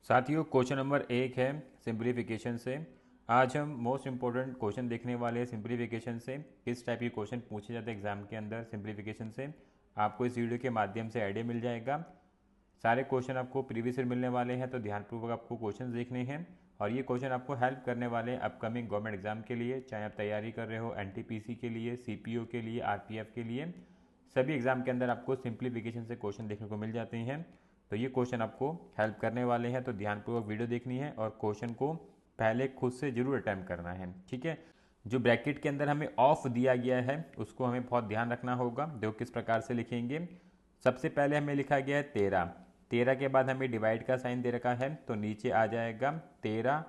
साथियों, question number 1 है simplification से। आज हम मोस्ट इंपॉर्टेंट क्वेश्चन देखने वाले हैं सिंप्लीफिकेशन से। किस टाइप के क्वेश्चन पूछे जाते हैं एग्जाम के अंदर सिंप्लीफिकेशन से, आपको इस वीडियो के माध्यम से आइडिया मिल जाएगा। सारे क्वेश्चन आपको प्रीवियस ईयर मिलने वाले हैं, तो ध्यानपूर्वक आपको क्वेश्चन देखने हैं और ये क्वेश्चन आपको हेल्प करने वाले हैं अपकमिंग गवर्नमेंट एग्जाम के लिए, चाहे आप तैयारी कर रहे हो एनटीपीसी के लिए, सीपीओ के लिए, आरपीएफ के लिए। सभी एग्जाम के अंदर आपको सिंप्लीफिकेशन से क्वेश्चन देखने को मिल जाते हैं। तो ये क्वेश्चन आपको हेल्प करने वाले हैं, तो ध्यानपूर्वक वीडियो देखनी है और क्वेश्चन को पहले खुद से जरूर अटैम्प्ट करना है। ठीक है, जो ब्रैकेट के अंदर हमें ऑफ दिया गया है उसको हमें बहुत ध्यान रखना होगा। देखो किस प्रकार से लिखेंगे। सबसे पहले हमें लिखा गया है 13। 13 के बाद हमें डिवाइड का साइन दे रखा है, तो नीचे आ जाएगा 13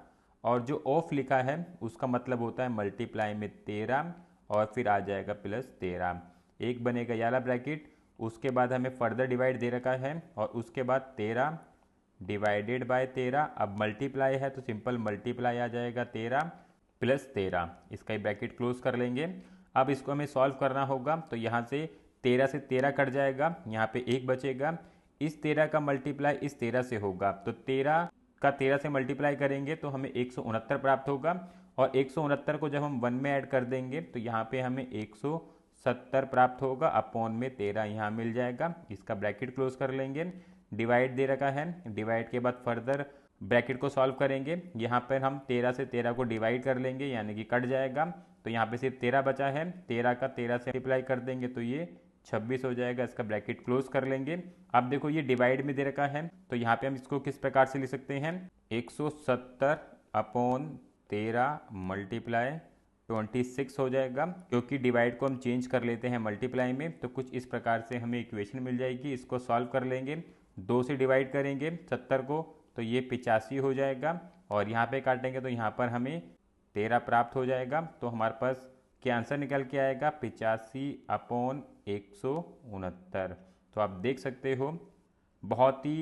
और जो ऑफ लिखा है उसका मतलब होता है मल्टीप्लाई में 13 और फिर आ जाएगा प्लस 13। एक बनेगा ये वाला ब्रैकेट, उसके बाद हमें फर्दर डिवाइड दे रखा है और उसके बाद 13 डिवाइडेड बाय 13। अब मल्टीप्लाई है तो सिंपल मल्टीप्लाई आ जाएगा 13 प्लस 13। इसका ही ब्रैकेट क्लोज कर लेंगे। अब इसको हमें सॉल्व करना होगा, तो यहाँ से 13 से 13 कट जाएगा, यहाँ पे 1 बचेगा। इस 13 का मल्टीप्लाई इस 13 से होगा, तो 13 का 13 से मल्टीप्लाई करेंगे तो हमें 169 प्राप्त होगा और 169 को जब हम 1 में ऐड कर देंगे तो यहाँ पे हमें 170 प्राप्त होगा। अपॉन में 13 यहाँ मिल जाएगा। इसका ब्रैकेट क्लोज कर लेंगे। डिवाइड दे रखा है, डिवाइड के बाद फर्दर ब्रैकेट को सॉल्व करेंगे। यहाँ पर हम 13 से 13 को डिवाइड कर लेंगे, यानी कि कट जाएगा, तो यहाँ पे सिर्फ 13 बचा है। 13 का 13 से मल्टीप्लाई कर देंगे तो ये 26 हो जाएगा। इसका ब्रैकेट क्लोज कर लेंगे। अब देखो ये डिवाइड में दे रखा है, तो यहाँ पे हम इसको किस प्रकार से लिख सकते हैं, 170 अपॉन 13 मल्टीप्लाई 26 हो जाएगा। क्योंकि डिवाइड को हम चेंज कर लेते हैं मल्टीप्लाई में, तो कुछ इस प्रकार से हमें इक्वेशन मिल जाएगी। इसको सॉल्व कर लेंगे, 2 से डिवाइड करेंगे 70 को, तो ये 85 हो जाएगा और यहाँ पे काटेंगे तो यहाँ पर हमें 13 प्राप्त हो जाएगा। तो हमारे पास क्या आंसर निकल के आएगा, 85 अपॉन 169। तो आप देख सकते हो बहुत ही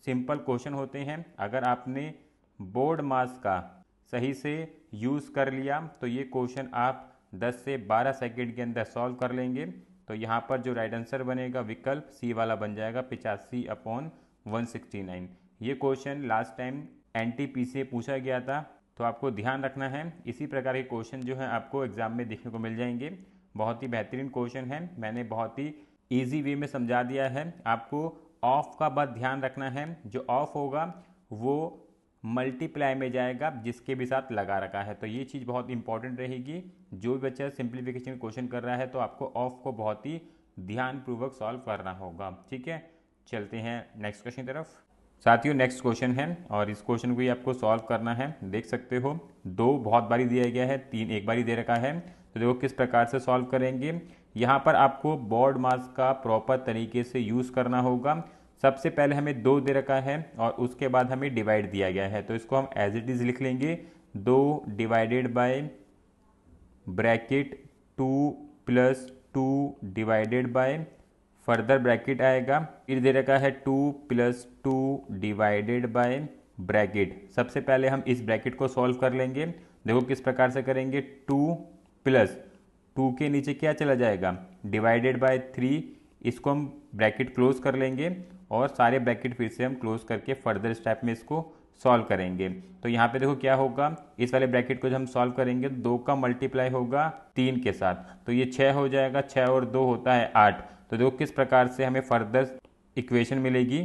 सिंपल क्वेश्चन होते हैं। अगर आपने बोर्ड मास का सही से यूज़ कर लिया तो ये क्वेश्चन आप 10 से 12 सेकंड के अंदर सॉल्व कर लेंगे। तो यहाँ पर जो राइट आंसर बनेगा विकल्प सी वाला बन जाएगा, 85 अपॉन 169। ये क्वेश्चन लास्ट टाइम एनटीपीसी से पूछा गया था, तो आपको ध्यान रखना है। इसी प्रकार के क्वेश्चन जो है आपको एग्जाम में देखने को मिल जाएंगे। बहुत ही बेहतरीन क्वेश्चन है, मैंने बहुत ही ईजी वे में समझा दिया है। आपको ऑफ का बात ध्यान रखना है, जो ऑफ होगा वो मल्टीप्लाई में जाएगा जिसके भी साथ लगा रखा है। तो ये चीज़ बहुत इंपॉर्टेंट रहेगी। जो भी बच्चा सिंप्लीफिकेशन क्वेश्चन कर रहा है तो आपको ऑफ को बहुत ही ध्यानपूर्वक सॉल्व करना होगा। ठीक है, चलते हैं नेक्स्ट क्वेश्चन की तरफ। साथियों, नेक्स्ट क्वेश्चन है और इस क्वेश्चन को ही आपको सॉल्व करना है। देख सकते हो 2 बहुत बारी दिया गया है, 3 एक बारी दे रखा है। तो देखो किस प्रकार से सॉल्व करेंगे। यहाँ पर आपको बोर्ड मास का प्रॉपर तरीके से यूज़ करना होगा। सबसे पहले हमें 2 दे रखा है और उसके बाद हमें डिवाइड दिया गया है, तो इसको हम एज इट इज़ लिख लेंगे। 2 divided by bracket 2 plus 2 divided by further bracket आएगा, फिर दे रखा है 2 प्लस 2 डिवाइडेड बाय ब्रैकेट। सबसे पहले हम इस ब्रैकेट को सॉल्व कर लेंगे। देखो किस प्रकार से करेंगे, 2 प्लस 2 के नीचे क्या चला जाएगा, डिवाइडेड बाय 3। इसको हम ब्रैकेट क्लोज कर लेंगे और सारे ब्रैकेट फिर से हम क्लोज करके फर्दर स्टेप में इसको सॉल्व करेंगे। तो यहाँ पे देखो क्या होगा, इस वाले ब्रैकेट को जब हम सॉल्व करेंगे 2 का मल्टीप्लाई होगा 3 के साथ, तो ये 6 हो जाएगा। 6 और 2 होता है 8। तो देखो किस प्रकार से हमें फर्दर इक्वेशन मिलेगी।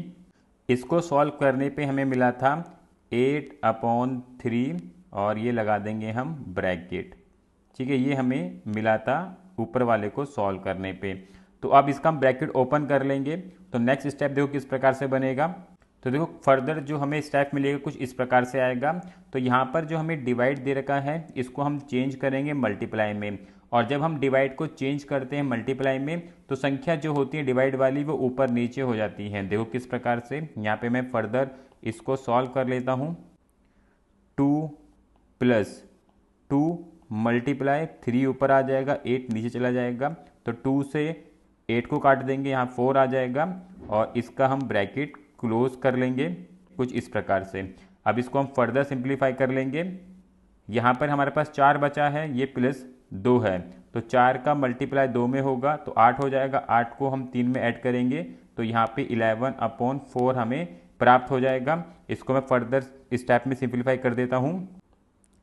इसको सॉल्व करने पे हमें मिला था 8 अपॉन 3 और ये लगा देंगे हम ब्रैकेट। ठीक है, ये हमें मिला था ऊपर वाले को सॉल्व करने पे। तो अब इसका हम ब्रैकेट ओपन कर लेंगे। तो नेक्स्ट स्टेप देखो किस प्रकार से बनेगा। तो देखो फर्दर जो हमें स्टेप मिलेगा कुछ इस प्रकार से आएगा। तो यहाँ पर जो हमें डिवाइड दे रखा है इसको हम चेंज करेंगे मल्टीप्लाई में, और जब हम डिवाइड को चेंज करते हैं मल्टीप्लाई में तो संख्या जो होती है डिवाइड वाली वो ऊपर नीचे हो जाती है। देखो किस प्रकार से, यहाँ पे मैं फर्दर इसको सॉल्व कर लेता हूँ। 2 प्लस 2 मल्टीप्लाई 3 ऊपर आ जाएगा, 8 नीचे चला जाएगा, तो 2 से 8 को काट देंगे, यहाँ 4 आ जाएगा और इसका हम ब्रैकेट क्लोज कर लेंगे कुछ इस प्रकार से। अब इसको हम फर्दर सिंप्लीफाई कर लेंगे। यहाँ पर हमारे पास 4 बचा है, ये प्लस 2 है, तो 4 का मल्टीप्लाई 2 में होगा तो 8 हो जाएगा। 8 को हम 3 में ऐड करेंगे तो यहाँ पे 11 अपॉन 4 हमें प्राप्त हो जाएगा। इसको मैं फर्दर स्टेप में सिंप्लीफाई कर देता हूँ।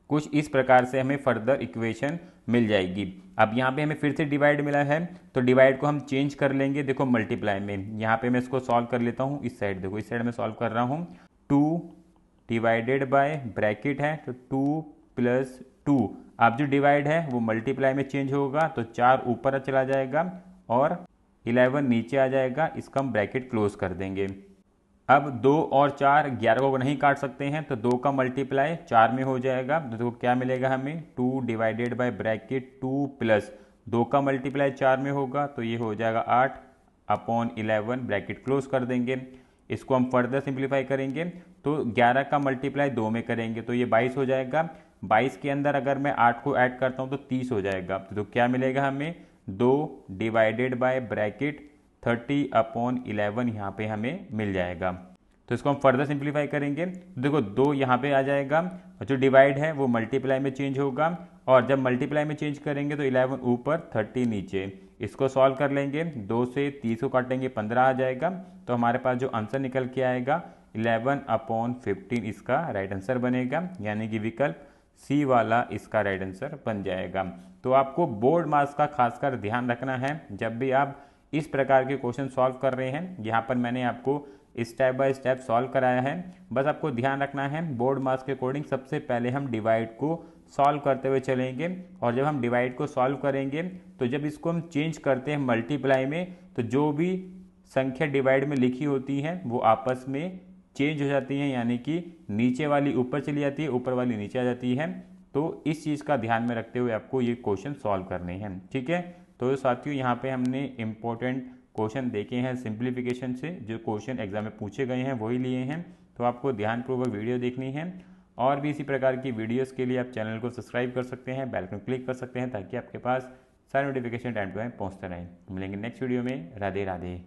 कुछ इस प्रकार से हमें फर्दर इक्वेशन मिल जाएगी। अब यहाँ पे हमें फिर से डिवाइड मिला है, तो डिवाइड को हम चेंज कर लेंगे, देखो मल्टीप्लाई में। यहाँ पे मैं इसको सॉल्व कर लेता हूँ, इस साइड देखो, इस साइड में सॉल्व कर रहा हूँ। 2 डिवाइडेड बाय ब्रैकेट है तो 2 प्लस 2, अब जो डिवाइड है वो मल्टीप्लाई में चेंज होगा, तो 4 ऊपर चला जाएगा और 11 नीचे आ जाएगा। इसका हम ब्रैकेट क्लोज कर देंगे। अब 2 और 4 11 को नहीं काट सकते हैं, तो 2 का मल्टीप्लाई 4 में हो जाएगा। तो देखो क्या मिलेगा हमें, 2 डिवाइडेड बाय ब्रैकेट 2 प्लस 2 का मल्टीप्लाई 4 में होगा, तो ये हो जाएगा 8 अपॉन 11, ब्रैकेट क्लोज कर देंगे। इसको हम फर्दर सिंप्लीफाई करेंगे, तो 11 का मल्टीप्लाई 2 में करेंगे तो ये 22 हो जाएगा। 22 के अंदर अगर मैं 8 को ऐड करता हूँ तो 30 हो जाएगा। तो क्या मिलेगा हमें, 2 डिवाइडेड बाय ब्रैकेट 30 अपॉन 11 यहाँ पे हमें मिल जाएगा। तो इसको हम फर्दर सिंप्लीफाई करेंगे, तो देखो 2 यहाँ पे आ जाएगा और जो डिवाइड है वो मल्टीप्लाई में चेंज होगा, और जब मल्टीप्लाई में चेंज करेंगे तो 11 ऊपर 30 नीचे। इसको सॉल्व कर लेंगे, 2 से 30 को काटेंगे 15 आ जाएगा। तो हमारे पास जो आंसर निकल के आएगा 11 अपॉन 15 इसका राइट आंसर बनेगा, यानी कि विकल्प सी वाला इसका राइट आंसर बन जाएगा। तो आपको बोर्ड मार्क्स का खासकर ध्यान रखना है जब भी आप इस प्रकार के क्वेश्चन सॉल्व कर रहे हैं। यहाँ पर मैंने आपको स्टेप बाय स्टेप सॉल्व कराया है, बस आपको ध्यान रखना है बोर्ड मार्क्स के अकॉर्डिंग सबसे पहले हम डिवाइड को सॉल्व करते हुए चलेंगे, और जब हम डिवाइड को सॉल्व करेंगे तो जब इसको हम चेंज करते हैं मल्टीप्लाई में, तो जो भी संख्या डिवाइड में लिखी होती है वो आपस में चेंज हो जाती है, यानी कि नीचे वाली ऊपर चली जाती है, ऊपर वाली नीचे आ जाती है। तो इस चीज़ का ध्यान में रखते हुए आपको ये क्वेश्चन सॉल्व करने हैं, ठीक है। तो साथियों यहाँ पे हमने इम्पोर्टेंट क्वेश्चन देखे हैं सिंप्लीफिकेशन से, जो क्वेश्चन एग्जाम में पूछे गए हैं वही लिए हैं। तो आपको ध्यानपूर्वक वीडियो देखनी है, और भी इसी प्रकार की वीडियोस के लिए आप चैनल को सब्सक्राइब कर सकते हैं, बेल आइकन क्लिक कर सकते हैं, ताकि आपके पास सारे नोटिफिकेशन टाइम टू टाइम पहुँचते रहें। मिलेंगे नेक्स्ट वीडियो में। राधे राधे।